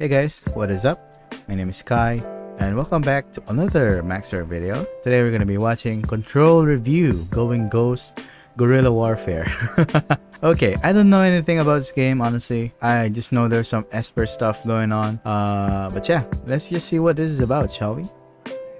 Hey guys, what is up? My name is Kai, and welcome back to another Max0r video. Today we're going to be watching Control Review Going Ghost Guerrilla Warfare. Okay, I don't know anything about this game, honestly. I just know there's some Esper stuff going on. But yeah, let's just see what this is about, shall we?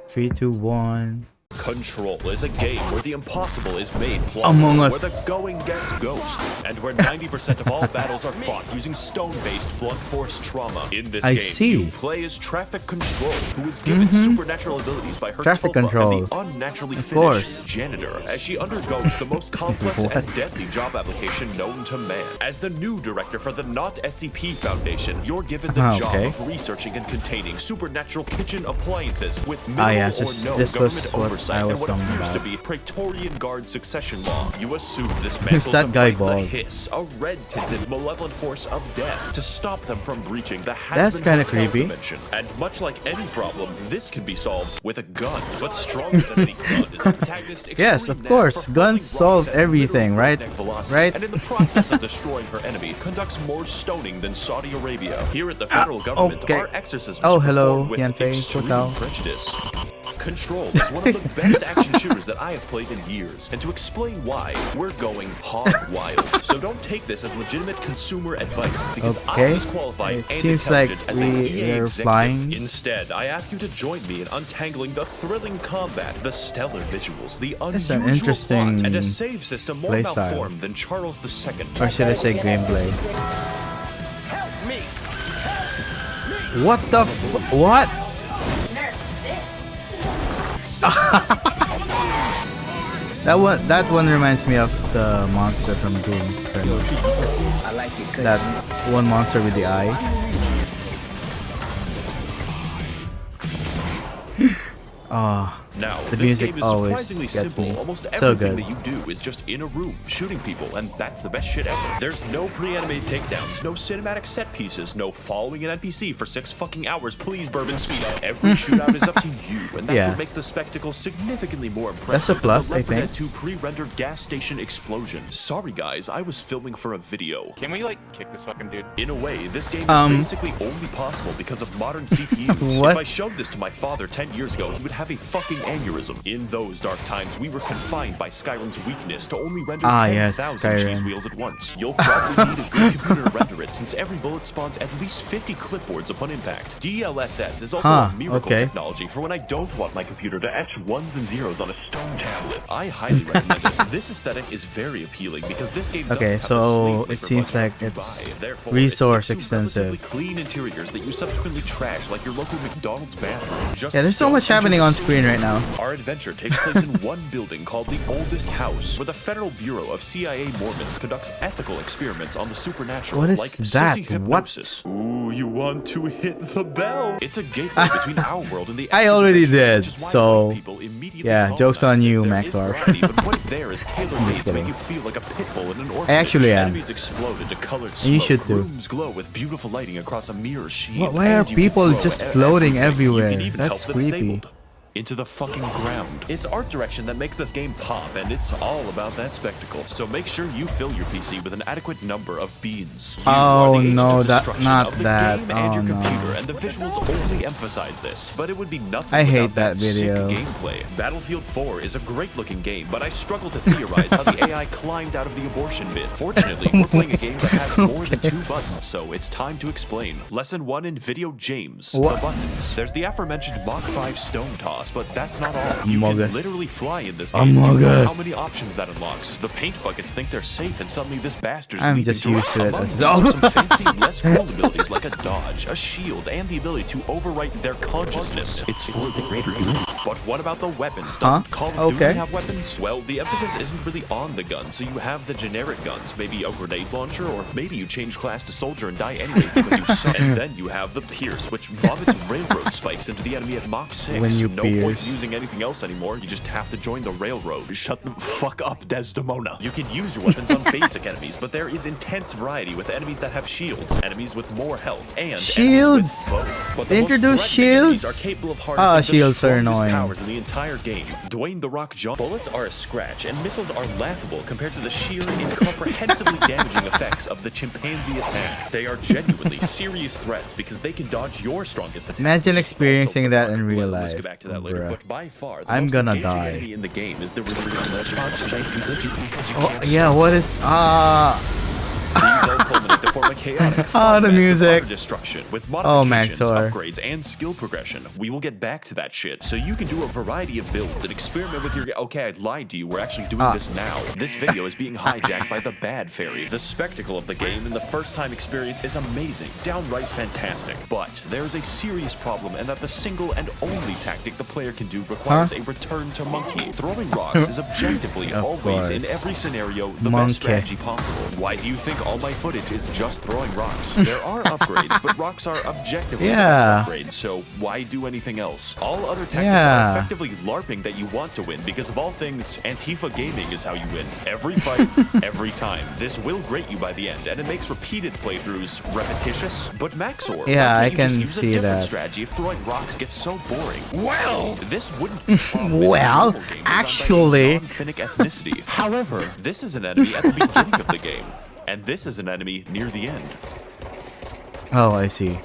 3, 2, 1... Control is a game where the impossible is made Among plausible, Us. where the going gets ghost, and where 90% of all battles are fought using stone-based blunt force trauma. In this game, you play as Traffic Control, who is given supernatural abilities by her Traffic tulpa Control. and the unnaturally Of finished course. Janitor, as she undergoes the most complex and deadly job application known to man. As the new director for the Not SCP Foundation, you're given the job of researching and containing supernatural kitchen appliances with minimal yes, or no this was government what oversight I and was what talking appears about. to be Praetorian Guard succession law. You assume this Who's mantle that to guy fight the bald? hiss, a red-tinted malevolent force of death, to stop them from breaching the That's kinda creepy. dimension. And much like any problem, this can be solved with a gun. But stronger than any gun is a protagonist. Yes, of course, guns solve everything, right? Right? And in the process of destroying her enemy, conducts more stoning than Saudi Arabia. Here at the federal government, okay. our exorcisms Oh, hello, performed with Yanfei, extreme Total. prejudice. Control is one of the best action shooters that I have played in years, and to explain why, we're going hog wild. So don't take this as legitimate consumer advice, because I'm as qualified It and seems like intelligent as an EA we're executive. flying. Instead, I ask you to join me in untangling the thrilling combat, the stellar visuals, the That's unusual an interesting plot, and a save system more play style. malformed than Charles II. Or should I say gameplay? Help me! What the what? That one reminds me of the monster from Doom. That one monster with the eye. Now, The this music game is always surprisingly gets simple. me. Almost So everything good. that you do is just in a room, shooting people, and that's the best shit ever. There's no pre-animated takedowns, no cinematic set pieces, no following an NPC for 6 fucking hours. Please, Bourbon, speed up. Every shootout is up to you, and that's what makes the spectacle significantly more impressive. That's a plus, than the I think. Left 4 Dead 2 pre-rendered gas station explosion. Sorry, guys, I was filming for a video. Can we, like, kick this fucking dude? In a way, this game is basically only possible because of modern CPUs. What? If I showed this to my father 10 years ago, he would have a fucking aneurysm. In those dark times, we were confined by Skyrim's weakness to only render 10,000 cheese Skyrim. wheels at once. You'll probably need a good computer to render it, since every bullet spawns at least 50 clipboards upon impact. DLSS is also a miracle technology for when I don't want my computer to etch ones and zeros on a stone tablet. I highly recommend it. This aesthetic is very appealing because this game doesn't have so a it slave seems flavor like button to it's buy. Therefore, resource it sticks to relatively extensive. clean interiors that you subsequently trash like your local McDonald's bathroom. Just Yeah, there's so don't much enter happening the on scene. screen right now. Our adventure takes place in one building called the Oldest House, where the Federal Bureau of CIA Mormons conducts ethical experiments on the supernatural, What is like that? sissy hypnosis. Ooh, you want to hit the bell? It's a gateway between our world and the I already extra-dimensional, did, which is why so many people immediately yeah, call joke's them. on you, There Max0r. is variety, but what is there is tailor-made to kidding. make you feel like a pit bull in an orphanage. I actually am. Enemies explode into colored And you smoke. should too. Rooms glow with beautiful lighting across a mirror shield. Why are and you can people throw just everything. floating You can everywhere? even That's help the creepy. disabled. Into the fucking ground. It's art direction that makes this game pop, and it's all about that spectacle. So make sure you fill your PC with an adequate number of beans. You Oh, are the agent no, of that- destruction not of the that. game and your Oh, no. computer, and the visuals only emphasize this. But it would be nothing I hate without that video. sick gameplay. Battlefield 4 is a great-looking game, but I struggle to theorize how the AI climbed out of the abortion bin. Fortunately, we're playing a game that has more than 2 buttons, so it's time to explain. Lesson 1 in Video James. What? The buttons. There's the aforementioned Mach 5 stone toss, but that's not all. You Among can Us. literally fly in this game. Do Among you know Us. how many options that unlocks? The paint buckets think they're safe, and suddenly this bastard's I'm leaping just through. used to it Among as these well. are some fancy, less cool abilities like a dodge, a shield, and the ability to overwrite their consciousness. It's for the greater good. But what about the weapons? Doesn't Call of Duty have weapons? Well, the emphasis isn't really on the gun, so you have the generic guns, maybe a grenade launcher, or maybe you change class to soldier and die anyway because you suck. And then you have the Pierce, which vomits railroad spikes into the enemy at Mach 6. When you no point Fierce. using anything else anymore. You just have to join the railroad. Shut the fuck up, Desdemona. You can use your weapons on basic enemies, but there is intense variety with enemies that have shields, enemies with more health, and shields. enemies with both. But They the most introduced threatening enemies shields. are capable of harnessing the Shields are strongest annoying. powers in the entire game. Dwayne the Rock Johnson. Bullets are a scratch, and missiles are laughable compared to the sheer, incomprehensibly damaging effects of the chimpanzee attack. They are genuinely serious threats because they can dodge your strongest attacks. Imagine experiencing Also, that in real let's life. get back to that later. Bruh. But by far, the I'm most gonna engaging die. enemy in the game is the Oh, yeah, what is These all culminate to form a chaotic the mess of music. utter destruction with Oh, modifications, Max0r. upgrades, and skill progression. We will get back to that shit, so you can do a variety of builds and experiment with your. Okay, I lied to you. We're actually doing this now. This video is being hijacked by the Bad Fairy. The spectacle of the game and the first-time experience is amazing, downright fantastic. But there is a serious problem, and that the single and only tactic the player can do requires a return to monkey. Throwing rocks is objectively Of always in course. every scenario the Monkey. best strategy possible. Why do you think all my footage is just throwing rocks? There are upgrades, but rocks are objectively the best upgrades, so why do anything else? All other tactics are effectively LARPing that you want to win, because of all things, Antifa gaming is how you win. Every fight, every time. This will grate you by the end, and it makes repeated playthroughs repetitious. But Max0r, Yeah, why I can't you can just use see a different that. strategy if throwing rocks gets so boring? Well, this wouldn't be a problem if the Well, normal game was done by a actually. non-Finnic ethnicity. However, this is an enemy at the beginning of the game, and this is an enemy near the end. Oh, I see.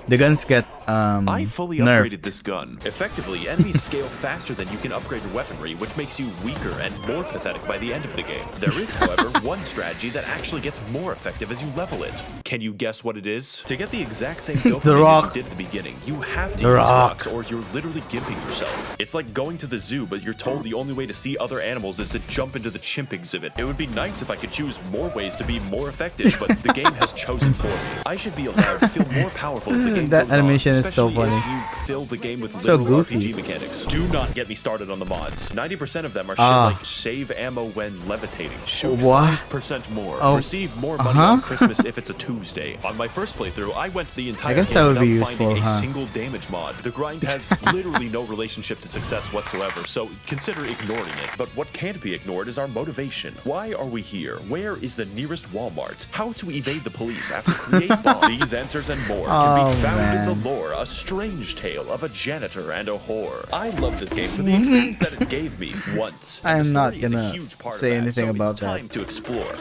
The guns get I fully nerfed. upgraded this gun. Effectively, enemies scale faster than you can upgrade your weaponry, which makes you weaker and more pathetic by the end of the game. There is, however, one strategy that actually gets more effective as you level it. Can you guess what it is? To get the exact same dopamine rock. as you did at the beginning, you have to The use rock. rocks or you're literally gimping yourself. It's like going to the zoo, but you're told the only way to see other animals is to jump into the chimp exhibit. It would be nice if I could choose more ways to be more effective, but the game has chosen for me. I should be allowed to feel more powerful as the game That goes on, animation is so especially funny. if you fill the game with So literal goofy. RPG mechanics. Do not get me started on the mods. 90% of them are shit like save ammo when levitating, shoot What? 5% more, Oh. receive more money on Christmas if it's a Tuesday. On my first playthrough, I went the entire guess game that would be without finding useful, a huh? single damage mod. The grind has literally no relationship to success whatsoever, so consider ignoring it. But what can't be ignored is our motivation. Why are we here? Where is the nearest Walmart? How to evade the police after create bombs? These answers and more can be found in the lore, a strange tale of a janitor and a whore. I love this game for the experience that it gave me once. and I'm the not story is a gonna huge part of say that, anything so about it's that. time to explore.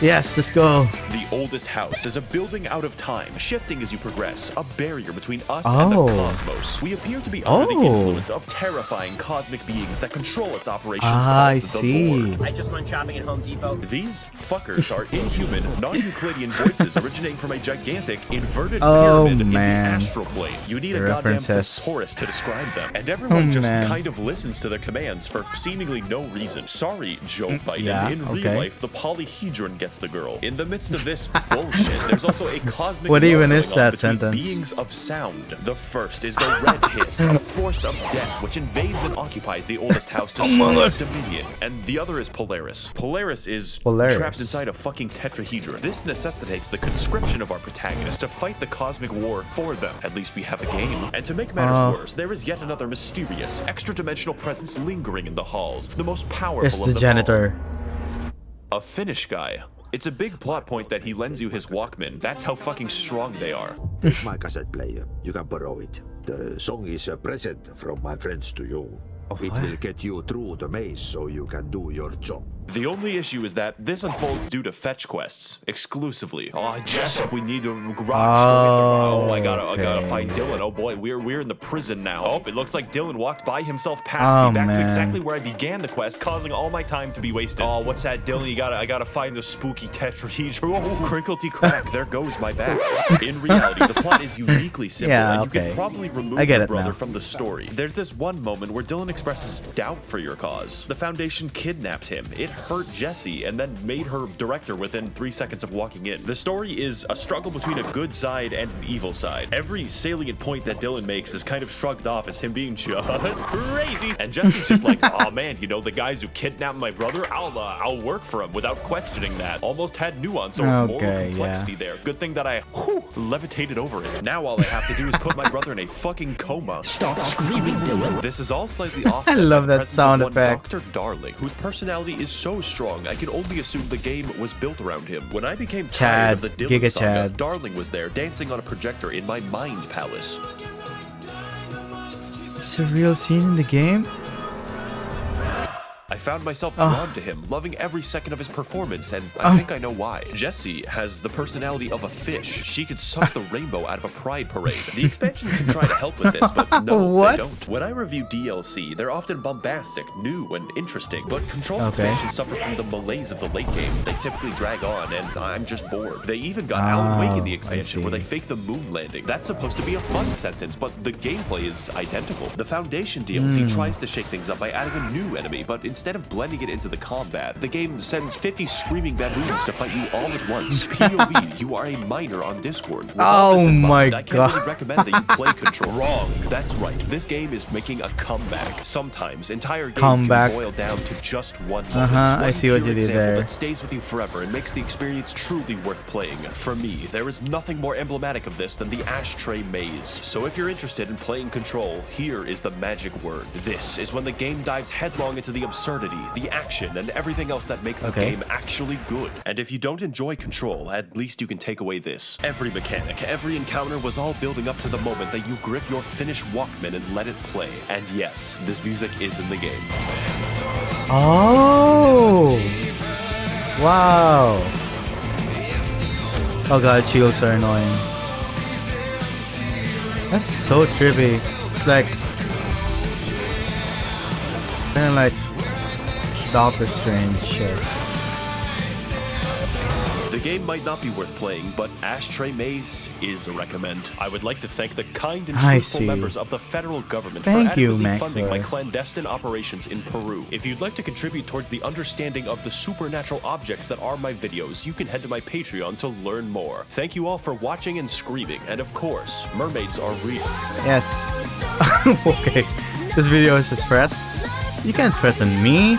Yes, let's go. The oldest house is a building out of time, shifting as you progress, a barrier between us and the cosmos. We appear to be under the influence of terrifying cosmic beings that control its operations. I called the see. Lord. I just went shopping at Home Depot. These fuckers are inhuman, non-Euclidean voices originating from a gigantic, inverted Oh, pyramid in the man. astral plane. You need The a goddamn references. thesaurus to describe them, and everyone Oh, just man. kind of listens to their commands for seemingly no reason. Sorry, Joe Biden. yeah, in real okay. life, the polyhedron gets the girl. In the midst of this bullshit, there's also a cosmic What war even going is on that between sentence? beings of sound. The first is the Red Hiss, a force of death which invades and occupies the oldest house to show its dominion. And the other is Polaris. Polaris is trapped inside a fucking tetrahedron. This necessitates the conscription of our protagonist to fight the cosmic war for them. At least we have a game. And to make matters worse, there is yet another mysterious, extra-dimensional presence lingering in the halls. The most powerful It's of the them janitor. all. A Finnish guy. It's a big plot point that he lends you his Walkman. That's how fucking strong they are. Take my cassette player. You can borrow it. The song is a present from my friends to you. It will get you through the maze so you can do your job. The only issue is that this unfolds due to fetch quests exclusively. Oh, Jessup, we need to I gotta find Dylan. Oh boy, we're in the prison now. Oh, it looks like Dylan walked by himself past me back to exactly where I began the quest, causing all my time to be wasted. Oh, what's that, Dylan? I gotta find the spooky tetrahedron. Oh, crinklety crack. There goes my back. In reality, the plot is uniquely simple, and you can probably remove your brother from the story. There's this one moment where Dylan expresses doubt for your cause. The Foundation kidnapped him. It hurt Jessie and then made her director within 3 seconds of walking in. The story is a struggle between a good side and an evil side. Every salient point that Dylan makes is kind of shrugged off as him being just crazy. And Jessie's just like, oh man, you know, the guys who kidnapped my brother, I'll work for him without questioning that. Almost had nuance or moral complexity there. Good thing that I levitated over it. Now all I have to do is put my brother in a fucking coma. Stop screaming, Dylan. This is all slightly off. I love that sound effect. Dr. Darling, whose personality is so strong, I can only assume the game was built around him. When I became tired of the Dylan saga, Darling was there, dancing on a projector in my mind palace. It's a real scene in the game? I found myself drawn to him, loving every second of his performance, and I think I know why. Jessie has the personality of a fish. She could suck the rainbow out of a pride parade. The expansions can try to help with this, but no, they don't. When I review DLC, they're often bombastic, new, and interesting, but Control's expansions suffer from the malaise of the late game. They typically drag on, and I'm just bored. They even got Alan Wake in the expansion, where they fake the moon landing. That's supposed to be a fun sentence, but the gameplay is identical. The Foundation DLC tries to shake things up by adding a new enemy, but instead of blending it into the combat, the game sends 50 screaming baboons to fight you all at once. POV, you are a miner on Discord. Oh my god. I can't really recommend that you play Control. Wrong. That's right. This game is making a comeback. Sometimes entire games can boil down to just one moment. I see what you did there. That stays with you forever and makes the experience truly worth playing. For me, there is nothing more emblematic of this than the Ashtray maze. So if you're interested in playing Control, here is the magic word. This is when the game dives headlong into the absurdity, the action, and everything else that makes this game actually good. And if you don't enjoy Control, at least you can take away this. Every mechanic, every encounter was all building up to the moment that you grip your finished Walkman and let it play. And yes, this music is in the game. Oh! Wow! Oh god, shields are annoying. That's so trippy. It's like kind of like Doctor Strange shit. The game might not be worth playing, but Ashtray Maze is a recommend. I would like to thank the kind and truthful members of the federal government for adequately funding my clandestine operations in Peru. If you'd like to contribute towards the understanding of the supernatural objects that are my videos, you can head to my Patreon to learn more. Thank you all for watching and screaming, and of course, mermaids are real. Yes. Okay. This video is a threat. You can't threaten me.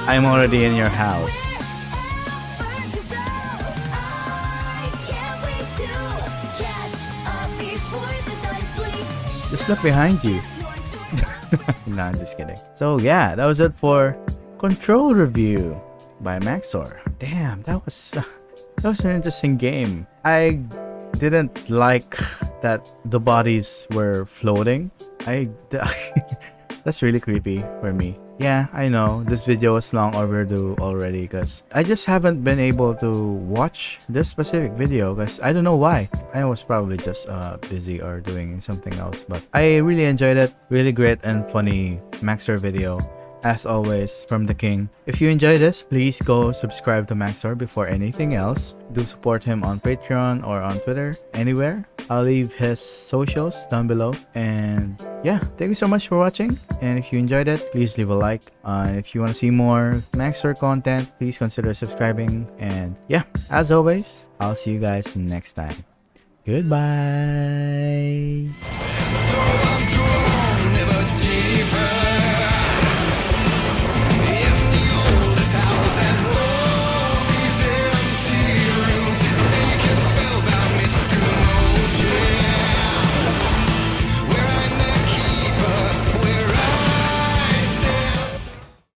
I'm already in your house. Just look behind you. No, I'm just kidding. So yeah, that was it for Control review by Max0r. Damn, that was an interesting game. I didn't like that the bodies were floating. That's really creepy for me. Yeah, I know this video was long overdue already because I just haven't been able to watch this specific video because I don't know why. I was probably just busy or doing something else, but I really enjoyed it. Really great and funny Max0r video. As always, from the king. If you enjoy this, please go subscribe to Max0r before anything else. Do support him on Patreon or on Twitter, anywhere. I'll leave his socials down below. And yeah, thank you so much for watching. And if you enjoyed it, please leave a like. And if you want to see more Max0r content, please consider subscribing. And yeah, as always, I'll see you guys next time. Goodbye.